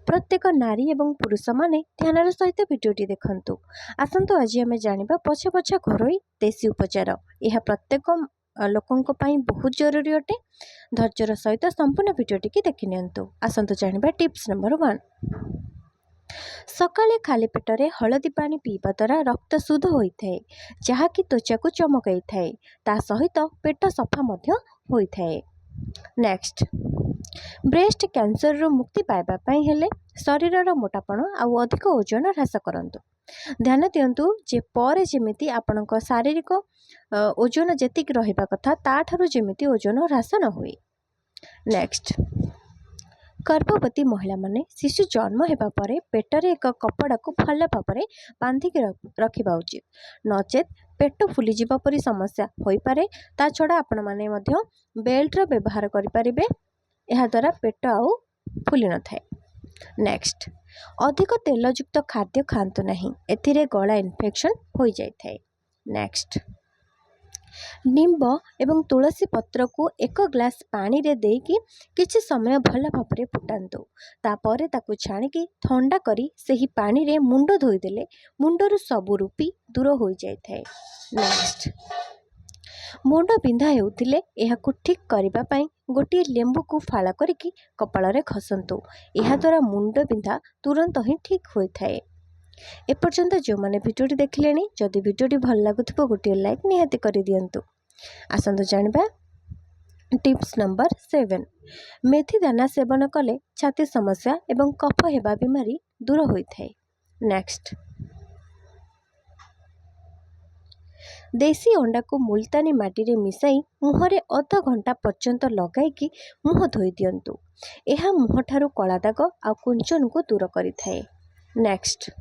प्रत्येक नारी एवं पुरुष माने ध्यानर सहित भिडियोटी देखंतु। आसंतु आज आम जानिबा पछे पछे घरोई देसी उपचार। यह प्रत्येक लोकंक पई बहुत जरूरी अटे। धैर्यर सहित संपूर्ण भिडियोटी की देखि नियंतु। आसंतु जानिबा टिप्स नंबर 1। सकाळे खाली पेटरे हळदी पानी पीवा द्वारा रक्त शुद्ध होइथाए, जहाँकि त्वचा को चमकाई थाए। ता सहित पेट सफा मध्य होइथाए। नेक्स्ट, ब्रेस्ट कैंसर रो मुक्ति पाइबा पई हेले शरीरर मोटापण आउ अधिक ओजन ह्रास करंतु। ध्यान दियंतु जे परे जेमिति आपनक शारीरिक ओजन जेतिक रहिबा कथा ताठारु जेमिति ओजन ह्रास न हुए। नेक्स्ट, गर्भवती महिला माने शिशु जन्म हेबा परे पेटरे एक कपड़ा को भल भाव बांधिक रखिबा उचित, नचेत पेट फुली जीवा परी समस्या होई पारे। ता छड़ा आपण माने मध्य बेल्ट रो व्यवहार करि परिबे, एहा द्वारा पेट आउ फुली न थाए। नेक्स्ट, अधिक तेलयुक्त खाद्य खांतु नहीं, एथिरे गला इन्फेक्शन हो जाय थाए। नेक्स्ट, निम्ब एवं तुलसी पत्र को एक ग्लास पानी रे देकी किछि समय भल भाव फुटांतु। तापरे ताकु छाणिकी ठंडा करी सेही पानी रे मुंड धोई देले मुंडरू सबु रूपी दूर हो जाय थाए। नेक्स्ट, मुंड बिंधा हेउथिले एहाकु ठीक करिबा पई गोटी लेंबू को फाळा करिकी कपाळ रे खसंतु। एहा द्वारा मुंड बिंधा तुरंत ही ठीक होई थाए। एपर्यंत जो माने भिडियोटी देखिलेनी, जदि भिडियोटी भल लागुथिबो गोटे लाइक निहाती करि दियंतु। आसंतु जानिबा टिप्स नंबर 7। मेथी दाना सेवन कले छाती समस्या एवं कफ हेबा बीमारी दूर होई थाए। नेक्स्ट, देसी अंडा को मुल्तानी माटी रे मिसाई मुहरे अध घंटा पर्यंत लगाई मुह धोई दियंतु। एहा मुह ठारू कला दाग आ कुंचन को दूर करि थाए। नेक्स्ट,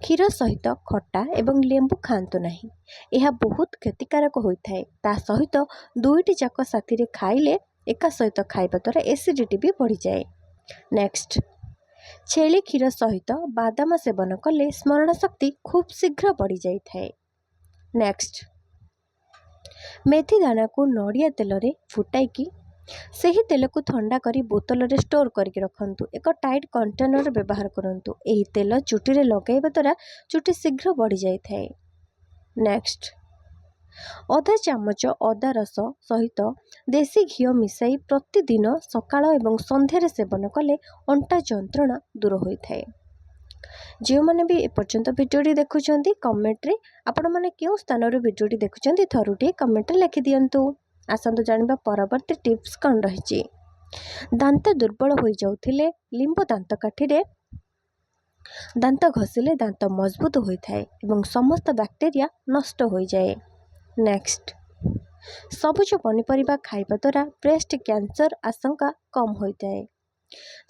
क्षीर सहित खट्टा एवं लेंबू खांतु नहीं, यह बहुत क्षतिकारक होइथाए। ता सहित दुईटी जाक साथी रे खाइले एका सहित खाइबा द्वारा एसिडिटी भी बढ़ी जाए। नेक्स्ट, छेली क्षीर सहित बादाम सेवन कले स्मरण शक्ति खूब शीघ्र बढ़ी जाई थाए। नेक्स्ट, मेथी दाना को नड़िया तेल रे फुटाई सही तेल को ठंडा करी बोतल रे स्टोर करके रखंतु। एक टाइट कंटेनर व्यवहार करंतु। एही तेल चुटी रे लगाइबा द्वारा चुटी शीघ्र बढ़ी जाई थाए। नेक्स्ट, आधा चामच अदा रस सहित देसी घी मिसाई प्रतिदिन सकाळ एवं संध्यारे सेवन कले अंटा जंत्रणा दूर होई थाए। जो माने भी एपर्यंत भिडियोटी देखुचंती कमेंट रे आपण माने केउ स्थान रो भिडियोटी देखुचंती थरुटी कमेंट रे लिखि दियंतु। आसंतु जानिबा परवर्ती टिप्स कौन रही। दांत दुर्बल हो जाउथिले लिंब दांत काठी रे दांत घसिले दांत मजबूत होई थाए एवं समस्त बैक्टेरिया नष्ट हो जाए। नेक्स्ट, सबुज पनीपरिबा खाइबा द्वारा ब्रेस्ट कैंसर आशंका कम होई थाए,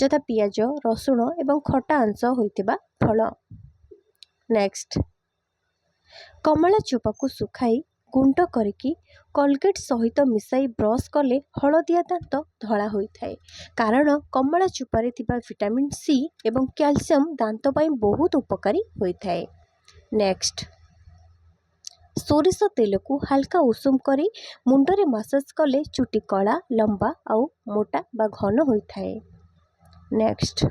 जथा पियाज रसुण एवं खटा अंश होइतिबा फल। नेक्स्ट, कमला चोपा को सुखाई गुंड करिकी कोलगेट सहित मिसाई ब्रश कले हलदिया दांत धला होई थाए, कारण कमला चोपारे थिबा विटामिन सी एवं कैल्शियम दांत पई बहुत उपकारी होई थाए। नेक्स्ट, सोरिष तेल को हल्का उषुम करी मुंडरे मसाज कले चुटी कला लंबा आउ मोटा बा घन होई थाए। नेक्स्ट,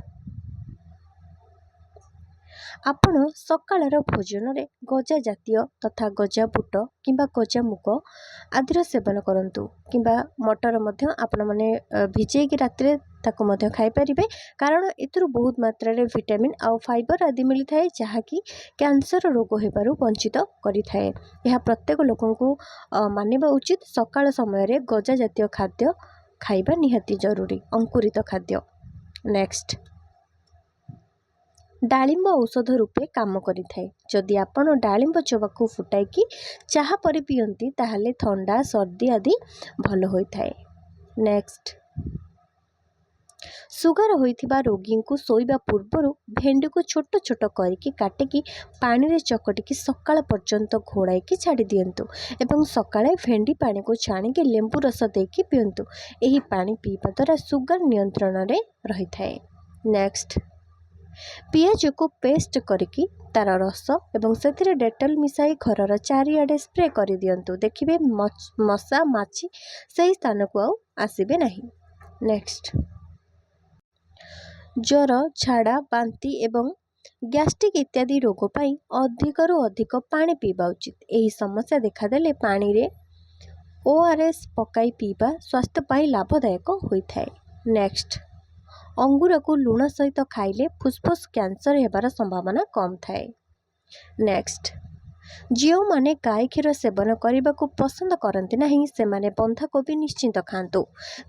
आपण सकाळर भोजन रे गजा जातीय तथा गजा बुट किंबा गजा मुग आदिर सेवन करंतु, किंबा मटर मध्य आपण माने भिजै कि रात्रे ताको मध्य खाई परिबे, कारण एतरु बहुत मात्रा रे विटामिन आउ फाइबर आदि मिली थाए, जहाँकि कैंसर रोग हेबारु वंचित करि थाए। यह प्रत्येक लोकन को मानिबा उचित। सकाळ समय रे गजा जातीय खाद्य खाइबा निहाती जरूरी, अंकुरित खाद्य। नेक्स्ट, डालिंब औषध रूपे काम करि थाए। जदि आपण डालिंब चोबा को फुटाई कि चाहा परि पियंती ताहाले ठंडा सर्दी आदि भल होई थाए। नेक्स्ट, सुगर होइथिबा रोगी को सोइबा पूर्वरु भेंडी को छोट छोट करिकी काटिकी पानी रे चकटिकी सकाळ पर्यंत घोड़ाई छाड़ी दियंतु एवं सकाळे भेंडी पानी को छाणिकी लेंबू रस देकी पियंतु। एही पानी पीवा द्वारा सुगर नियंत्रण रे रही थाए। नेक्स्ट, पियाज को पेस्ट करिकी तार रस एवं से डेटल मिसाई घरर चारिआडे स्प्रे कर दियंतु। देखिबे मशा माछी सही स्थान को आउ आसीबे नहीं। नेक्स्ट, ଜ୍ୱର, ଝାଡ଼ା, ବାନ୍ତି ଏବଂ ଗ୍ୟାଷ୍ଟ୍ରିକ୍ ଇତ୍ୟାଦି ରୋଗ ପାଇଁ ଅଧିକରୁ ଅଧିକ ପାଣି ପିଇବା ଉଚିତ। ଏହି ସମସ୍ୟା ଦେଖାଦେଲେ ପାଣିରେ ORS ପକାଇ ପିଇବା ସ୍ୱାସ୍ଥ୍ୟ ପାଇଁ ଲାଭଦାୟକ ହୋଇଥାଏ। ନେକ୍ସଟ, ଅଙ୍ଗୁରକୁ ଲୁଣ ସହିତ ଖାଇଲେ ଫୁସଫୁସ୍ କ୍ୟାନ୍ସର ହେବାର ସମ୍ଭାବନା କମ୍ ଥାଏ। ନେକ୍ସଟ, ଯେଉଁମାନେ ଗାଈ କ୍ଷୀର ସେବନ କରିବାକୁ ପସନ୍ଦ କରନ୍ତି ନାହିଁ ସେମାନେ ବନ୍ଧାକୋବି ନିଶ୍ଚିନ୍ତ ଖାଆନ୍ତୁ।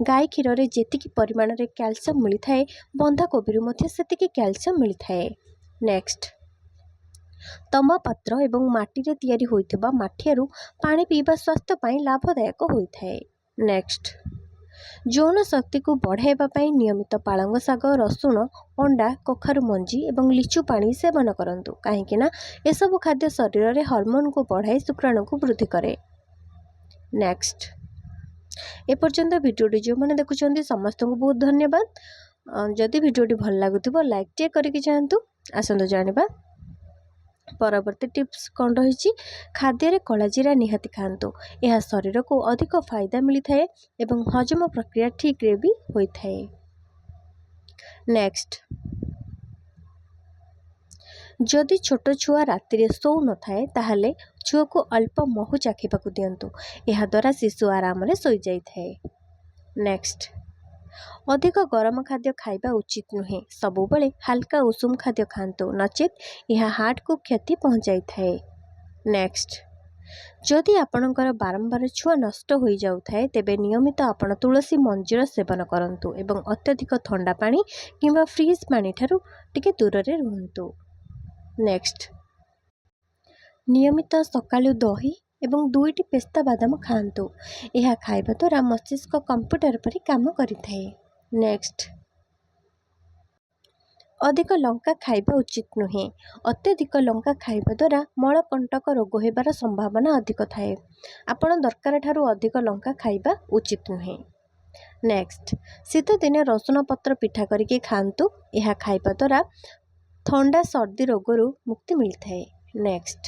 ଗାଈ କ୍ଷୀରରେ ଯେତିକି ପରିମାଣରେ କ୍ୟାଲସିୟମ୍ ମିଳିଥାଏ ବନ୍ଧାକୋବିରୁ ମଧ୍ୟ ସେତିକି କ୍ୟାଲସିୟମ୍ ମିଳିଥାଏ। ନେକ୍ସଟ, ତମ୍ବା ପାତ୍ର ଏବଂ ମାଟିରେ ତିଆରି ହୋଇଥିବା ମାଠିଆରୁ ପାଣି ପିଇବା ସ୍ୱାସ୍ଥ୍ୟ ପାଇଁ ଲାଭଦାୟକ ହୋଇଥାଏ। ନେକ୍ସଟ, ଯୌନ ଶକ୍ତିକୁ ବଢ଼ାଇବା ପାଇଁ ନିୟମିତ ପାଳଙ୍ଗ ଶାଗ, ରସୁଣ, ଅଣ୍ଡା, କଖାରୁ ମଞ୍ଜି ଏବଂ ଲିଚୁ ପାଣି ସେବନ କରନ୍ତୁ, କାହିଁକି ନା ଏସବୁ ଖାଦ୍ୟ ଶରୀରରେ ହର୍ମୋନ୍କୁ ବଢ଼ାଇ ଶୁକ୍ରାଣୁକୁ ବୃଦ୍ଧି କରେ। ନେକ୍ସଟ, ଏପର୍ଯ୍ୟନ୍ତ ଭିଡ଼ିଓଟି ଯେଉଁମାନେ ଦେଖୁଛନ୍ତି ସମସ୍ତଙ୍କୁ ବହୁତ ଧନ୍ୟବାଦ। ଯଦି ଭିଡ଼ିଓଟି ଭଲ ଲାଗୁଥିବ ଲାଇକ୍ ଟିକେ କରିକି ଯାଆନ୍ତୁ। ଆସନ୍ତୁ ଜାଣିବା ପରବର୍ତ୍ତୀ ଟିପ୍ସ କ'ଣ ରହିଛି। ଖାଦ୍ୟରେ କଳା ଜିରା ନିହାତି ଖାଆନ୍ତୁ। ଏହା ଶରୀରକୁ ଅଧିକ ଫାଇଦା ମିଳିଥାଏ ଏବଂ ହଜମ ପ୍ରକ୍ରିୟା ଠିକ୍ରେ ବି ହୋଇଥାଏ। ନେକ୍ସଟ, ଯଦି ଛୋଟ ଛୁଆ ରାତିରେ ଶୋଉନଥାଏ ତାହେଲେ ଛୁଆକୁ ଅଳ୍ପ ମହୁ ଚାଖିବାକୁ ଦିଅନ୍ତୁ। ଏହାଦ୍ୱାରା ଶିଶୁ ଆରାମରେ ଶୋଇଯାଇଥାଏ। ନେକ୍ସଟ, ଅଧିକ ଗରମ ଖାଦ୍ୟ ଖାଇବା ଉଚିତ ନୁହେଁ। ସବୁବେଳେ ହାଲକା ଉଷୁମ ଖାଦ୍ୟ ଖାଆନ୍ତୁ, ନଚେତ୍ ଏହା ହାର୍ଟକୁ କ୍ଷତି ପହଞ୍ଚାଇଥାଏ। ନେକ୍ସଟ, ଯଦି ଆପଣଙ୍କର ବାରମ୍ବାର ଛୁଆ ନଷ୍ଟ ହୋଇଯାଉଥାଏ ତେବେ ନିୟମିତ ଆପଣ ତୁଳସୀ ମଞ୍ଜିର ସେବନ କରନ୍ତୁ ଏବଂ ଅତ୍ୟଧିକ ଥଣ୍ଡା ପାଣି କିମ୍ବା ଫ୍ରିଜ୍ ପାଣିଠାରୁ ଟିକେ ଦୂରରେ ରୁହନ୍ତୁ। ନେକ୍ସଟ, ନିୟମିତ ସକାଳୁ ଦହି ଏବଂ 2ଟି ପେସ୍ତା ବାଦାମ ଖାଆନ୍ତୁ। ଏହା ଖାଇବା ଦ୍ୱାରା ମସ୍ତିଷ୍କ କମ୍ପ୍ୟୁଟର ପରି କାମ କରିଥାଏ। ନେକ୍ସଟ, ଅଧିକ ଲଙ୍କା ଖାଇବା ଉଚିତ ନୁହେଁ। ଅତ୍ୟଧିକ ଲଙ୍କା ଖାଇବା ଦ୍ୱାରା ମଳକଣ୍ଟକ ରୋଗ ହେବାର ସମ୍ଭାବନା ଅଧିକ ଥାଏ। ଆପଣ ଦରକାର ଠାରୁ ଅଧିକ ଲଙ୍କା ଖାଇବା ଉଚିତ ନୁହେଁ। ନେକ୍ସଟ, ଶୀତଦିନେ ରସୁଣ ପତ୍ର ପିଠା କରିକି ଖାଆନ୍ତୁ। ଏହା ଖାଇବା ଦ୍ୱାରା ଥଣ୍ଡା ସର୍ଦ୍ଦି ରୋଗରୁ ମୁକ୍ତି ମିଳିଥାଏ। ନେକ୍ସଟ,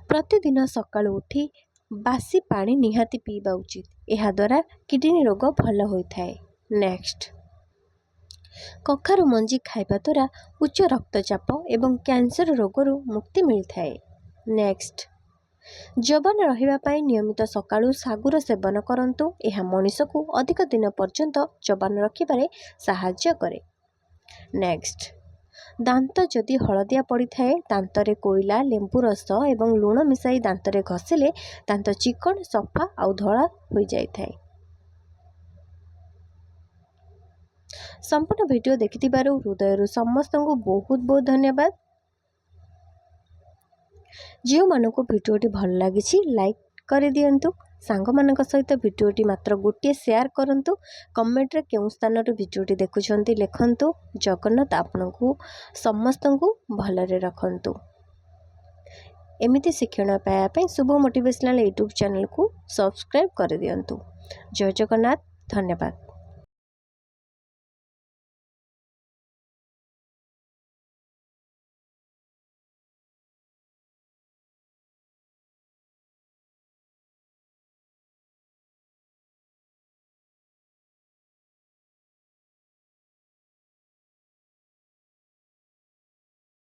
ପ୍ରତିଦିନ ସକାଳୁ ଉଠି ବାସି ପାଣି ନିହାତି ପିଇବା ଉଚିତ। ଏହାଦ୍ୱାରା କିଡନୀ ରୋଗ ଭଲ ହୋଇଥାଏ। ନେକ୍ସଟ, କଖାରୁ ମଞ୍ଜି ଖାଇବା ଦ୍ୱାରା ଉଚ୍ଚ ରକ୍ତଚାପ ଏବଂ କ୍ୟାନ୍ସର ରୋଗରୁ ମୁକ୍ତି ମିଳିଥାଏ। ନେକ୍ସଟ, ଯବାନ ରହିବା ପାଇଁ ନିୟମିତ ସକାଳୁ ଶାଗୁର ସେବନ କରନ୍ତୁ। ଏହା ମଣିଷକୁ ଅଧିକ ଦିନ ପର୍ଯ୍ୟନ୍ତ ଯବାନ ରଖିବାରେ ସାହାଯ୍ୟ କରେ। ନେକ୍ସଟ, ଦାନ୍ତ ଯଦି ହଳଦିଆ ପଡ଼ିଥାଏ ଦାନ୍ତରେ କୋଇଲା, ଲେମ୍ବୁ ରସ ଏବଂ ଲୁଣ ମିଶାଇ ଦାନ୍ତରେ ଘଷିଲେ ଦାନ୍ତ ଚିକ୍କଣ, ସଫା ଆଉ ଧଳା ହୋଇଯାଇଥାଏ। ସମ୍ପୂର୍ଣ୍ଣ ଭିଡ଼ିଓ ଦେଖିଥିବାରୁ ହୃଦୟରୁ ସମସ୍ତଙ୍କୁ ବହୁତ ବହୁତ ଧନ୍ୟବାଦ। ଯେଉଁମାନଙ୍କୁ ଭିଡ଼ିଓଟି ଭଲ ଲାଗିଛି ଲାଇକ୍ କରିଦିଅନ୍ତୁ। ସାଙ୍ଗମାନଙ୍କ ସହିତ ଭିଡ଼ିଓଟି ମାତ୍ର ଗୋଟିଏ ସେୟାର କରନ୍ତୁ। କମେଣ୍ଟରେ କେଉଁ ସ୍ଥାନରୁ ଭିଡ଼ିଓଟି ଦେଖୁଛନ୍ତି ଲେଖନ୍ତୁ। ଜଗନ୍ନାଥ ଆପଣଙ୍କୁ ସମସ୍ତଙ୍କୁ ଭଲରେ ରଖନ୍ତୁ। ଏମିତି ଶିକ୍ଷଣ ପାଇବା ପାଇଁ ଶୁଭ ମୋଟିଭେସନାଲ ୟୁଟ୍ୟୁବ୍ ଚ୍ୟାନେଲକୁ ସବସ୍କ୍ରାଇବ୍ କରିଦିଅନ୍ତୁ। ଜୟ ଜଗନ୍ନାଥ, ଧନ୍ୟବାଦ।